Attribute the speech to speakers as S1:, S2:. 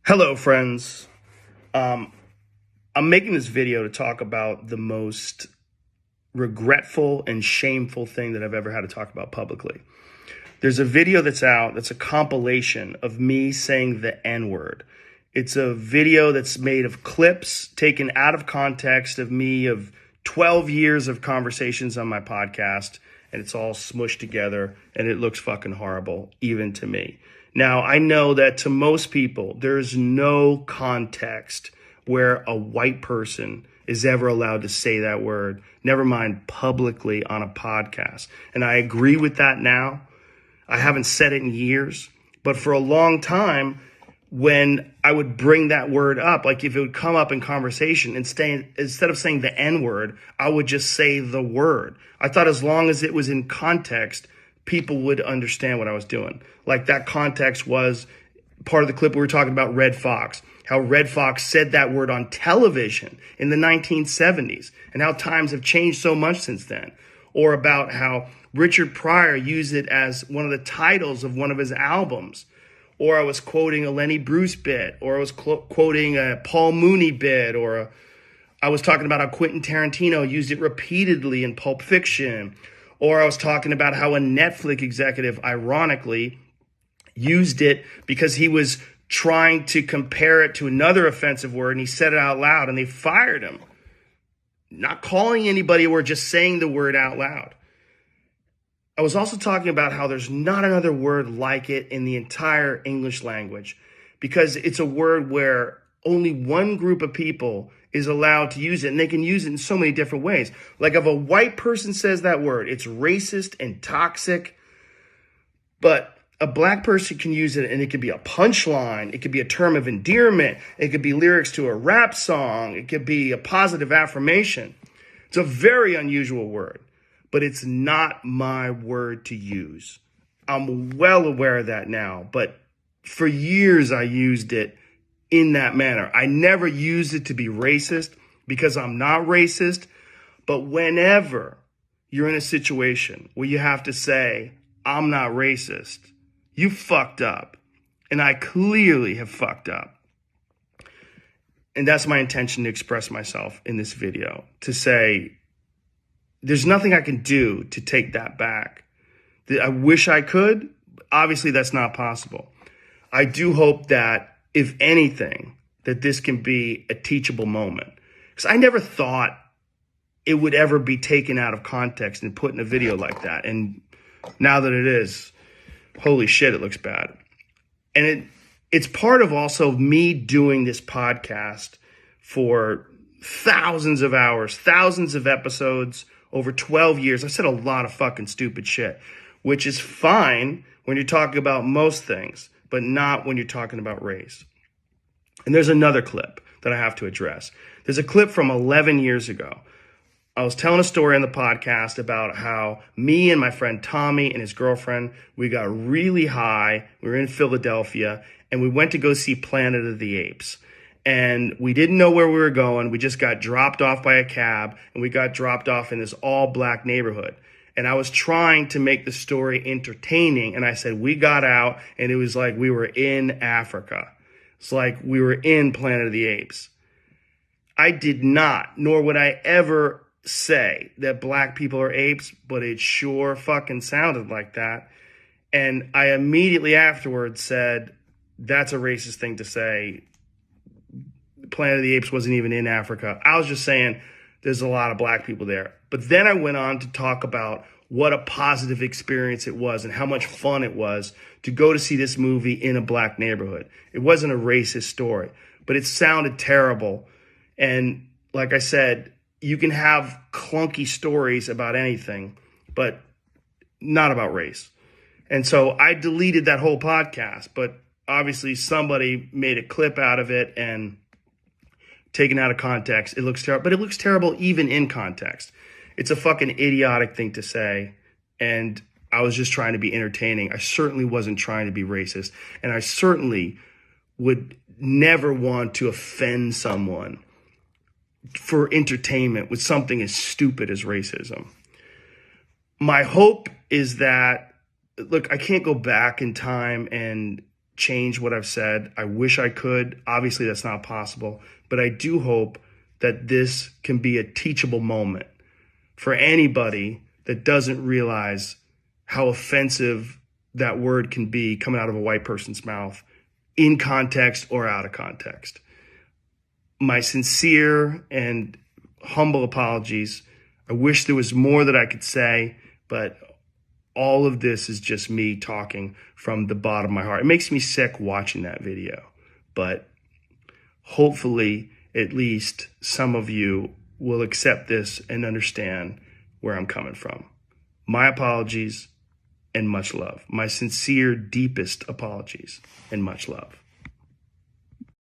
S1: Hello, friends. Um, I'm making this video to talk about the most regretful and shameful thing that I've ever had to talk about publicly. There's a video that's out that's a compilation of me saying the N-word. It's a video that's made of clips taken out of context of me of 12 years of conversations on my podcast, and it's all smushed together, and it looks fucking horrible, even to me. Now, I know that to most people, there's no context where a white person is ever allowed to say that word, never mind publicly on a podcast. And I agree with that now. I haven't said it in years, but for a long time, when I would bring that word up, like if it would come up in conversation, instead of saying the N-word, I would just say the word. I thought as long as it was in context, people would understand what I was doing. Like that context was part of the clip we were talking about Redd Foxx, how Redd Foxx said that word on television in the 1970s and how times have changed so much since then. Or about how Richard Pryor used it as one of the titles of one of his albums. Or I was quoting a Lenny Bruce bit, or I was quoting a Paul Mooney bit, or I was talking about how Quentin Tarantino used it repeatedly in Pulp Fiction. Or I was talking about how a Netflix executive, ironically, used it because he was trying to compare it to another offensive word, and he said it out loud, and they fired him. Not calling anybody or just saying the word out loud. I was also talking about how there's not another word like it in the entire English language, because it's a word where only one group of people is allowed to use it, and they can use it in so many different ways. Like if a white person says that word, it's racist and toxic, but a black person can use it and it could be a punchline. It could be a term of endearment. It could be lyrics to a rap song. It could be a positive affirmation. It's a very unusual word, but it's not my word to use. I'm well aware of that now, but for years I used it in that manner. I never used it to be racist because I'm not racist, but whenever you're in a situation where you have to say, I'm not racist, you fucked up. And I clearly have fucked up. And that's my intention to express myself in this video, to say, there's nothing I can do to take that back. I wish I could. Obviously, that's not possible. I do hope that, if anything, that this can be a teachable moment. Because I never thought it would ever be taken out of context and put in a video like that. And now that it is, holy shit, it looks bad. And it's part of also me doing this podcast for thousands of hours, thousands of episodes, over 12 years. I've said a lot of fucking stupid shit, which is fine when you're talking about most things, but not when you're talking about race. And there's another clip that I have to address. There's a clip from 11 years ago. I was telling a story on the podcast about how me and my friend Tommy and his girlfriend, we got really high. We were in Philadelphia and we went to go see Planet of the Apes. And we didn't know where we were going. We just got dropped off by a cab, and we got dropped off in this all-black neighborhood. And I was trying to make the story entertaining, and I said, we got out, and it was like we were in Africa. It's like we were in Planet of the Apes. I did not, nor would I ever say that black people are apes, but it sure fucking sounded like that. And I immediately afterwards said, that's a racist thing to say. Planet of the Apes wasn't even in Africa. I was just saying there's a lot of black people there. But then I went on to talk about what a positive experience it was and how much fun it was to go to see this movie in a black neighborhood. It wasn't a racist story, but it sounded terrible. And like I said, you can have clunky stories about anything, but not about race. And so I deleted that whole podcast, but obviously somebody made a clip out of it and taken out of context. It looks terrible, but it looks terrible even in context. It's a fucking idiotic thing to say. And I was just trying to be entertaining. I certainly wasn't trying to be racist. And I certainly would never want to offend someone for entertainment with something as stupid as racism. My hope is that, look, I can't go back in time and change what I've said. I wish I could. Obviously, that's not possible. But I do hope that this can be a teachable moment for anybody that doesn't realize how offensive that word can be coming out of a white person's mouth, in context or out of context. My sincere and humble apologies. I wish there was more that I could say, but all of this is just me talking from the bottom of my heart. It makes me sick watching that video, but hopefully at least some of you will accept this and understand where I'm coming from. My apologies and much love. My sincere, deepest apologies and much love.